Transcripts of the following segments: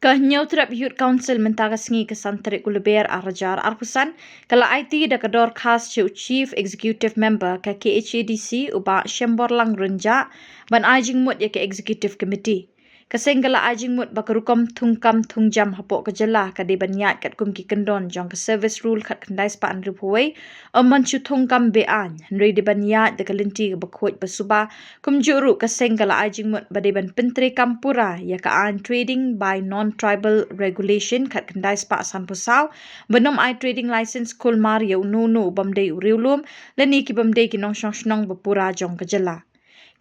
Kenyau terap Youth Council mentagasngi kesantarik guluber arajar arkusan kala IT da kador khas Chief Executive Member ke KHADC uba Shembor Lang Renja ban ajing mut ya ke Executive Committee. Kesenggala ajing mut bakarukom tungkam tungjam hapok kejela kadi banyat kat kum ki kendon jong ke service rule kat kendai spa andru puwei amman chu tungkam bean nri di banyat de kalinti bakhoj basuba kum juru kesenggala ajing mut badiban pentri kampura ya ka an trading by non-tribal regulation kat kendai spa san pusau benom I trading license kul mario no bamdei uriulum leni ki bamdei ki nong shong bapura jong kejela.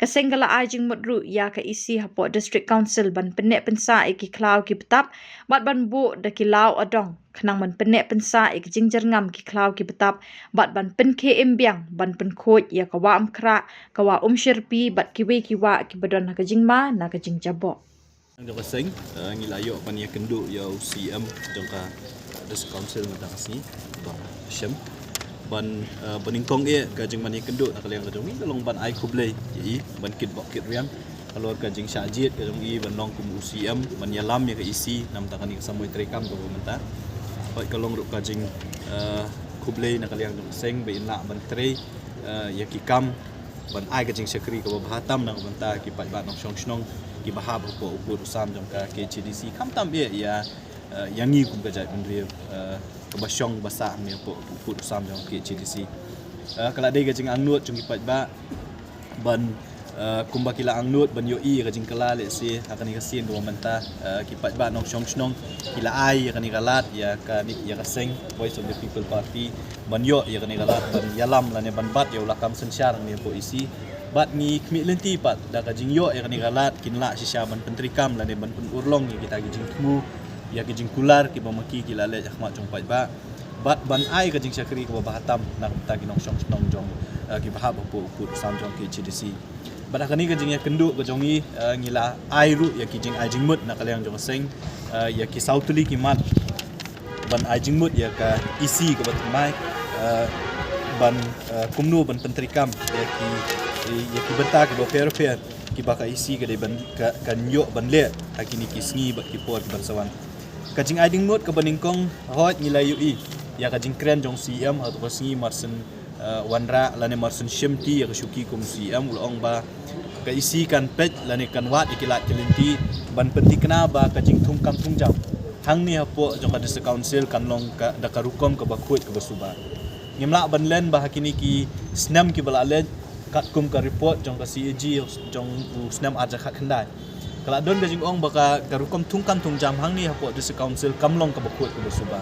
Kesenggala ajing mudru ya ka isi hapok district council ban penek pensa iki klau ki betap bat ban bu da kilau adong kenang ban penek pensa iki jingjar ngam ki klau ki betap bat ban pen ke embiang ban pen khoj ya ka wa amkra ka wa shirpi bat ki we ki wa ki badon ka jingma na ka jing jabo Ang kasing ngilayo pa niya kendo yaw CM jongka district council matangasi ba syem ban baningkong kajing mani kendo nakaliang kajong ni kalong ban ai kublay ji ban kit bokit riam kalor kajing syajit kajong i ban long kum UCM ban yalam ya ka isi nam takani samoy trekam ko menta oi kalong ru kajing kublay nakaliang jong seng be inla ban tre ya ki kam ban ai kajing sekri ko bahatam nang menta ki pat ban nong shong shnong ki bahab ko ukur usam jong ka KCDC kam tam ya yangi kum kajai benri kebasyong basa mi po put sam jong KCDC kala dei gajing angnut jong ipat ba ban kumba kila angnut ban yo i gajing kala le si akani kasin do menta kipat ba nong shong snong kila ai akani galat ya ka ni ya kaseng voice of the people party ban yo ya kani galat ban yalam lane ban bat ya ulakam sensyar mi po isi bat ni kmi lenti pat da gajing yo ya kani galat kinla sisya ban pentrikam lane ban pun urlong ya kita gajing temu ya kejing kular ki bamaki ki lale ahmat jong pai ba bat ban ai kejing syakri ki bahatam nak ta ki nong shong snong jong ki bahab po put sam jong ki CDC bat akani kejing ya kendu ke jongi ngila ai ru ya kejing ai jingmut nak kaliang jong seng ya ki sautuli ki mat ban ai jingmut ya ka isi ke bat mai ban kumnu ban pentrikam ya ki beta ki per ki baka isi ke ban kan yo ban le akini ki sngi bat ki por ban sawan kajing aiding mut ke baningkong hot nilai UI ya kajing kren jong CM atau singi marsen wanra lane marsen shimti ya kesyuki kum CM ulong ba ka isi kan pet lane kan wat ikilat kelinti ban penti kena ba kajing tungkam tungjam hang ni hapo jong ka district council kan long ka dakarukom ke bakut ke basuba ngimla ban len ba hakini ki snam ki balale kat kum ka report jong ka CAG jong snam aja khat khandai kalau don gajing ong baka karukom tungkam tungjam hang ni hapo district council kamlong ka bakut ko suba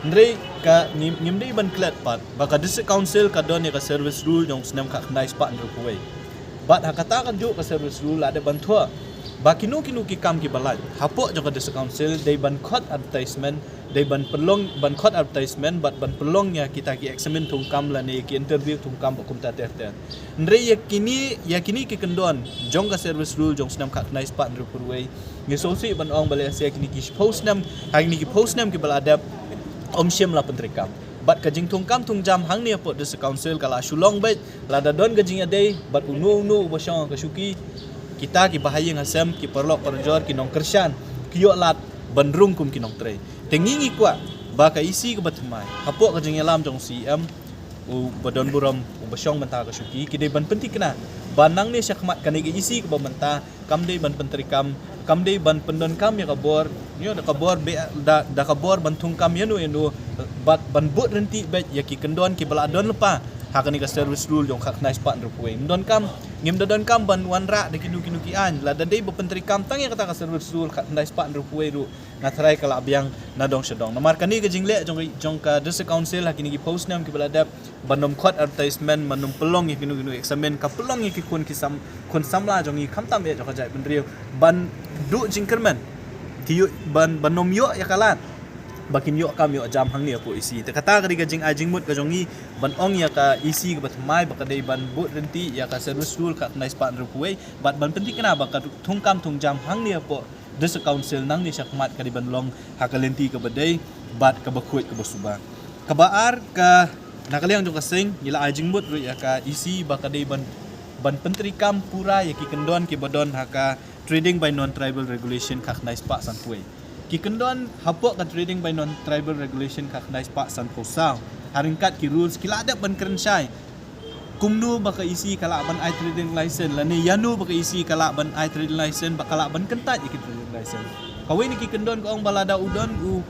ndrei ka ngimdei ban klet pat baka district council ka don ya ka service rule jong snam ka khnai spa ndru kuwei bat hakata kan ju ka service rule ada bantua bakinu kinu ki kam ki balai hapo jong ka district council dei ban khot advertisement dei ban pelong ban khot advertisement bat ban pelong ya kita ki examine tungkam la ne ki interview tungkam bakum ta ter ndrei yakini ki kendon jong ka service rule jong snam ka khnai spa ndru kuwei ngi sosi ban ong bale asia kini ki post nam hang ni ki post nam ki baladap om shem la pentrikam bat kajing tungkam tungjam hang ni apo district council kala shulong bet lada don gajing ade bat unu basang ka syuki kita ki bahaya ngasem ki perlok perjor ki nong kersyan ki yo lat bandrung kum ki nong tre tengingi kwa ba ka isi ke batmai hapo kajing yalam jong CM u badon buram u basang menta ka syuki ki de ban penti kena banang ni syakmat kan isi ke bamenta kam de ban pentrikam kam de ban pendon kam ya kabor yo da kabor be da kabor bantung kam yanu bat ban but renti bet ya ki kendon ki bala don lepa hakani ka service rule jong khak nice pat rupuin don kam ngim don kam ban wanra de kinu ki an la dei be pentri kam tang ya kata ka service rule khak nice pat rupuin ru ngatrai kala abyang nadong sedong namar kani ke jingle jong ka district council hakini ki post nam ki bala dap banom khot advertisement manum pelong ya kinu examine ka pelong ya ki kun samla jong i khamtam ya jong ka jai benriu ban du jingkerman tiyu ban banom yo ya kalat bakin yo kam yo jam hang ni apo isi te kata kadi gajing ajing mut ka jongi ban ong ya ka isi ka batmai baka dei ban but renti ya ka service rule ka nice pat rupuei bat ban penting kena baka tungkam tungjam hang ni apo district council nang ni syakmat kadi ban long hakalenti ka badai bat ka bakuit ka basuba kabaar ka nakaliang jong kasing nila ajing mut ru ya ka isi baka dei ban pentri kam pura ya ki kendon ki badon haka trading by non tribal regulation kak nice pa sanpuei ki kendon hapok ka trading by non-tribal regulation ka knais pak san posau haringkat ki rules ki ladak ban kerensyai kumnu baka isi kala ban I trading license lani yanu baka isi kala ban I trading license bakala ban kentat ki trading license kawin ni ki kendon ko ang balada udon u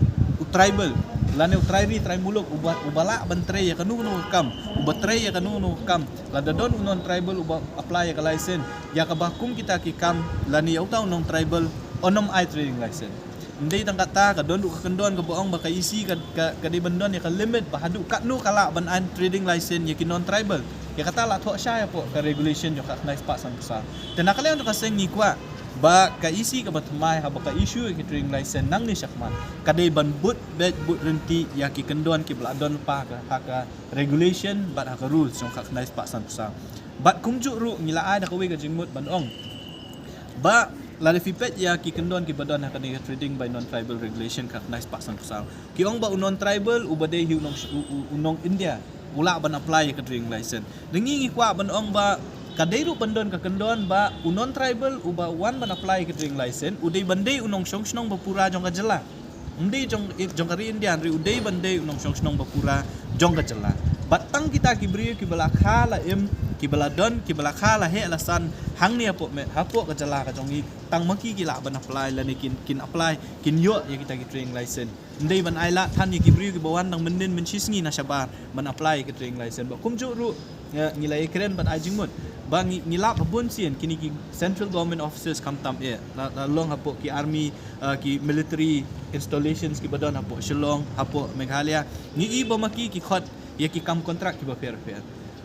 tribal lani u trairi trai muluk ubala ban tre ya kanu no kam ubatre ya kanu no kam lada don non tribal uba apply ya ka license ya ka bakum kita ki kam lani ya utaw non tribal onom I trading license hindi tang kata ka don ka kendon ka buong baka isi ka di bandon ya ka limit bahadu katnu kala ban I trading license ya ki non tribal ya kata la thok sya po ka regulation yo ka nice pa sang sa tenakale on ka sengi kwa ba ka isi ka batmai ha ba ka issue ki trading license nang ni syakman kadai ban but renti ya ki kendon ki bladon pa ka regulation bat ha ka rules yo ka nice pa sang sa bat kumju ru ngila ada ka we ka jingmut ban ong ba la fipet ya ki kendon ki badon ha ka trading by non tribal regulation ka nice pa sang sa ki ong ba non tribal ubade hi unong India ula ban apply ka trading license dengi kwa ban ong ba kadairu bandon ka kendon ba unon tribal uba wan ban apply ka trading license udai bandai unong song bapura jong ka jela undi jong kari Indian ri udai bandai unong song bapura jong ka jela batang kita ki brio ki balakha la ki baladon ki balakha la he alasan hang ni apo me hapo ka jela ka jong tang maki ki la ban apply la ni kin apply kin yo ya kita ki trading license ndai ban ai la than ni ki brio ki bawan nang menden men chisngi na sabar ban apply ka trading license ba kumju ru ngilai keren ban ajing mut bang ngilap habun sien kini ki central government officers kam tam la long hapo ki army ki military installations ki badon hapo Shillong hapo Meghalaya ni iba maki ki khot ya ki kam contract ki ba fair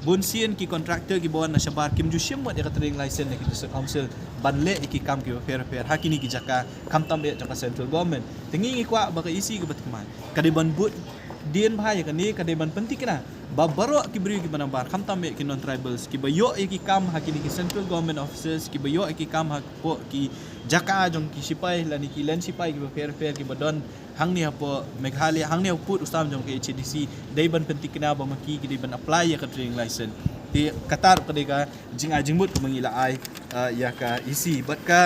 bun sien ki contractor ki bawan na sabar kim ju shim wat ya ka trading license ki district council banle ki kam ki ba fair hakini ki jaka kam tam jaka central government tengi kwa ba ka isi ki bat kemai kadiban but dien bahaya kan ni kadeban penting kena babaro ki beri ki banambar kam tambe ki non tribals ki bayo ki kam hakini ki central government officers ki bayo ki kam hak po ki jaka jong ki sipai lani ki len sipai ki fair ki badon hang ni apo Meghalaya hang ni put ustam jong ki HDC dai ban penting kena ba maki ki ban apply ya ka trading license ti katar ka dai ka jingbut ko mangila ai ya ka isi bat ka